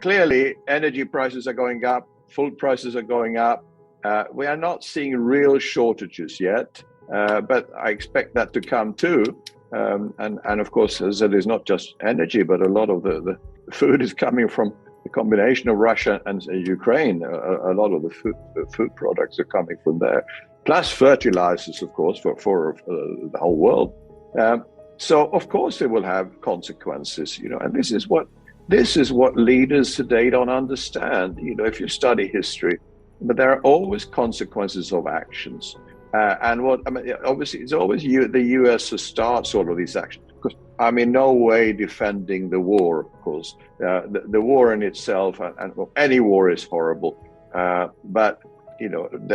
clearly energy prices are going up, food prices are going up. We are not seeing real shortages yet, but I expect that to come too. And of course, as it is not just energy, but a lot of the food is coming from the combination of Russia and Ukraine. A lot of the food products are coming from there, plus fertilizers, of course, for the whole world. So of course it will have consequences, and this is what leaders today don't understand. If you study history, but there are always consequences of actions. Obviously, it's always the US who starts all of these actions. Because I'm in no way defending the war, of course. The war in itself, and any war is horrible. But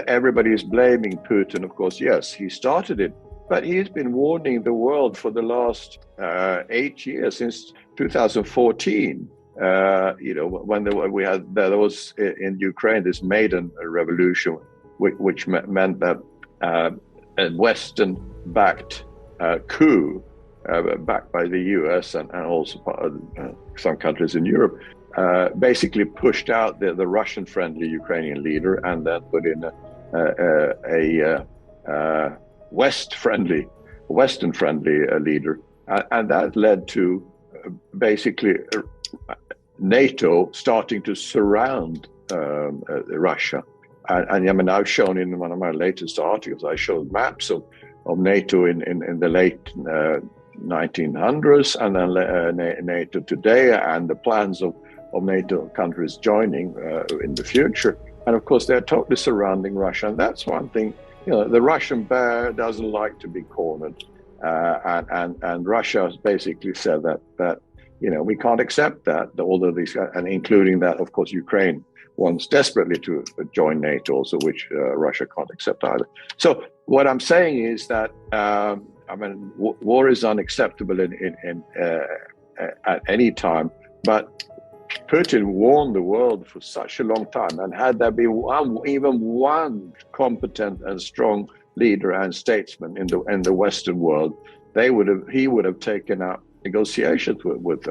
everybody is blaming Putin. Of course, yes, he started it, but he's been warning the world for the last 8 years, since 2014. When there was in Ukraine this Maidan revolution, which meant that a Western-backed coup, backed by the US and also some countries in Europe, basically pushed out the Russian-friendly Ukrainian leader and then put in a Western-friendly leader, and that led to basically NATO starting to surround Russia. And I mean, I've shown in one of my latest articles, I showed maps of NATO in the late 1900s, and then NATO today, and the plans of NATO countries joining in the future. And of course, they're totally surrounding Russia. And that's one thing, the Russian bear doesn't like to be cornered. And Russia has basically said that we can't accept that, all of these, and including that, of course, Ukraine wants desperately to join NATO also, which Russia can't accept either. So what I'm saying is that, war is unacceptable at any time, but Putin warned the world for such a long time, and had there been even one competent and strong leader and statesman in the Western world, he would have taken up negotiations with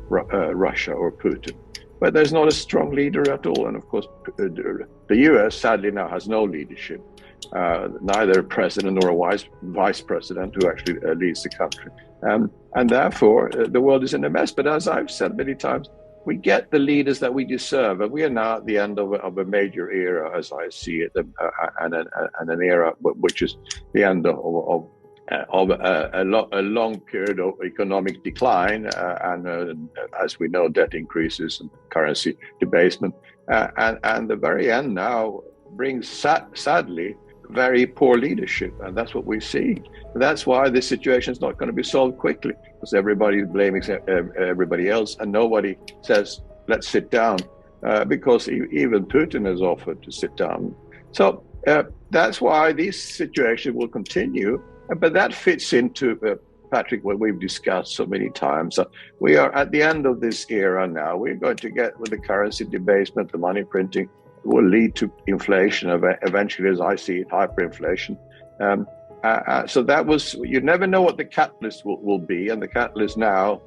Russia or Putin. But there's not a strong leader at all, and of course, the US sadly now has no leadership, neither a president nor a vice president who actually leads the country, and therefore the world is in a mess. But as I've said many times, we get the leaders that we deserve, and we are now at the end of a major era, as I see it, and an era which is the end of a long period of economic decline, and as we know, debt increases and currency debasement, and the very end now brings sadly very poor leadership, and that's what we see. That's why this situation is not going to be solved quickly, because everybody is blaming everybody else, and nobody says, let's sit down, because even Putin has offered to sit down. So that's why this situation will continue, but that fits into, Patrick, what we've discussed so many times. We are at the end of this era now. We're going to get, with the currency debasement, the money printing, will lead to inflation, eventually, as I see it, hyperinflation. So that was, you never know what the catalyst will be, and the catalyst now,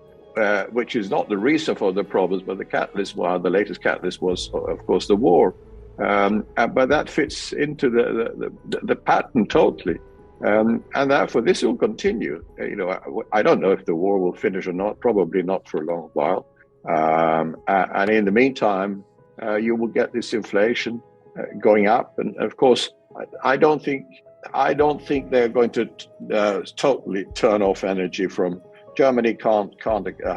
which is not the reason for the problems, but the latest catalyst was, of course, the war. But that fits into the pattern totally. And therefore, this will continue. I don't know if the war will finish or not, probably not for a long while. And in the meantime, you will get this inflation going up, and of course, I don't think they're going to totally turn off energy from Germany. Can't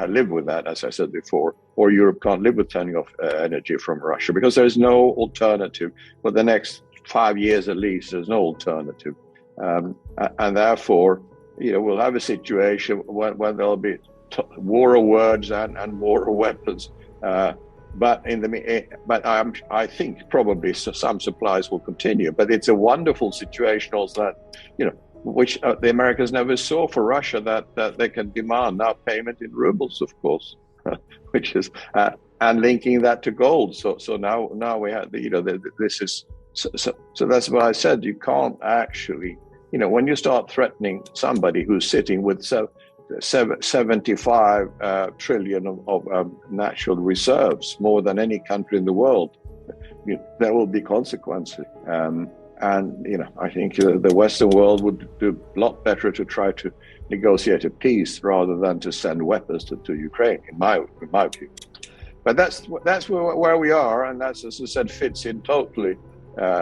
live with that, as I said before, or Europe can't live with turning off energy from Russia, because there's no alternative for the next 5 years at least. There's no alternative, and therefore, we'll have a situation when there'll be war of words and war of weapons. But I think probably some supplies will continue. But it's a wonderful situation also that, which the Americans never saw for Russia, that they can demand now payment in rubles, of course, which is and linking that to gold. So now we have this is so that's what I said. You can't actually, when you start threatening somebody who's sitting with 75 trillion of natural reserves, more than any country in the world. There will be consequences. And, I think the Western world would do a lot better to try to negotiate a peace rather than to send weapons to Ukraine, in my view. But that's where we are, and that's, as I said, fits in totally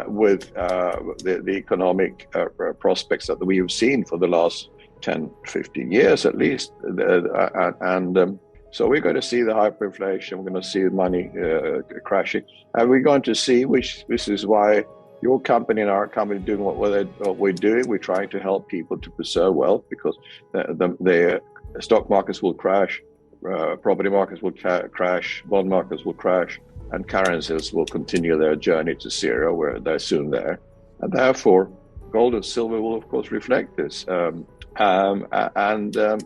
with the economic prospects that we have seen for the last 10, 15 years at least. So we're going to see the hyperinflation, we're going to see the money crashing, and we're going to see, this is why your company and our company doing what we're doing. We're trying to help people to preserve wealth, because the stock markets will crash, property markets will crash, bond markets will crash, and currencies will continue their journey to zero, where they're soon there. And therefore, gold and silver will, of course, reflect this.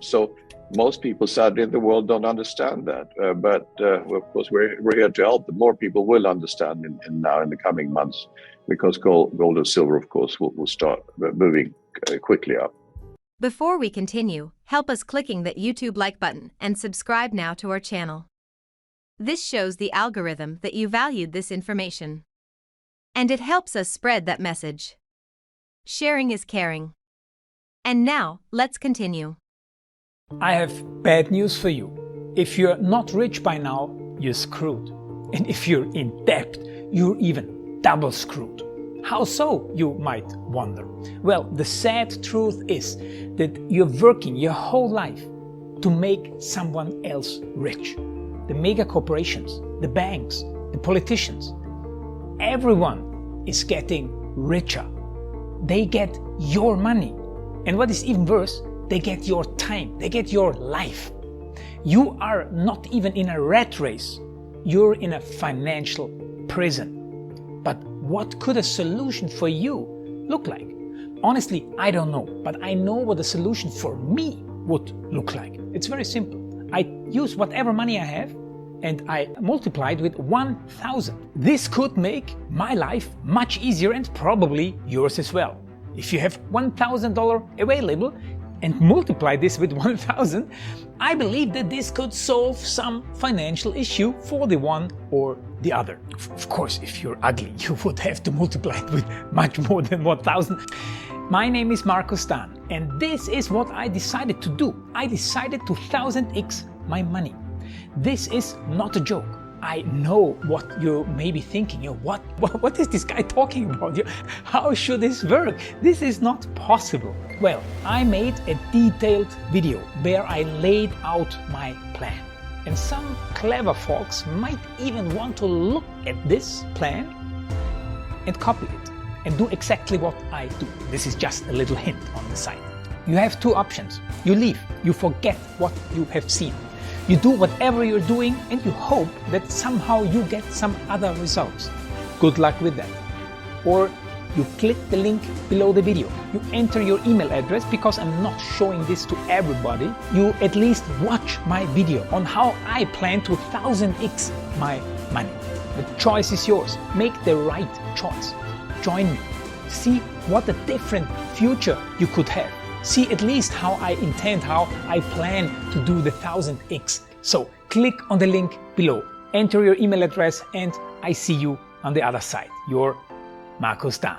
So most people, sadly, in the world don't understand that. But of course, we're here to help. The more people will understand in the coming months, because gold and silver, of course, will start moving quickly up. Before we continue, help us clicking that YouTube like button and subscribe now to our channel. This shows the algorithm that you valued this information. And it helps us spread that message. Sharing is caring. And now, let's continue. I have bad news for you. If you're not rich by now, you're screwed. And if you're in debt, you're even double screwed. How so, you might wonder? Well, the sad truth is that you're working your whole life to make someone else rich. The mega corporations, the banks, the politicians, everyone is getting richer. They get your money. And what is even worse, they get your time, they get your life. You are not even in a rat race, you're in a financial prison. But what could a solution for you look like? Honestly, I don't know, but I know what a solution for me would look like. It's very simple. I use whatever money I have and I multiply it with 1,000. This could make my life much easier and probably yours as well. If you have $1,000 available and multiply this with 1,000, I believe that this could solve some financial issue for the one or the other. Of course, if you're ugly, you would have to multiply it with much more than 1,000. My name is Markus Dahn, and this is what I decided to do. I decided to 1000x my money. This is not a joke. I know what you may be thinking. What is this guy talking about? How should this work? This is not possible. Well, I made a detailed video where I laid out my plan. And some clever folks might even want to look at this plan and copy it and do exactly what I do. This is just a little hint on the side. You have two options. You leave, you forget what you have seen. You do whatever you're doing and you hope that somehow you get some other results. Good luck with that. Or you click the link below the video. You enter your email address, because I'm not showing this to everybody. You at least watch my video on how I plan to 1000x my money. The choice is yours. Make the right choice. Join me. See what a different future you could have. See at least how I plan to do the 1000x. So click on the link below, enter your email address, and I see you on the other side. Your Markus Dahn.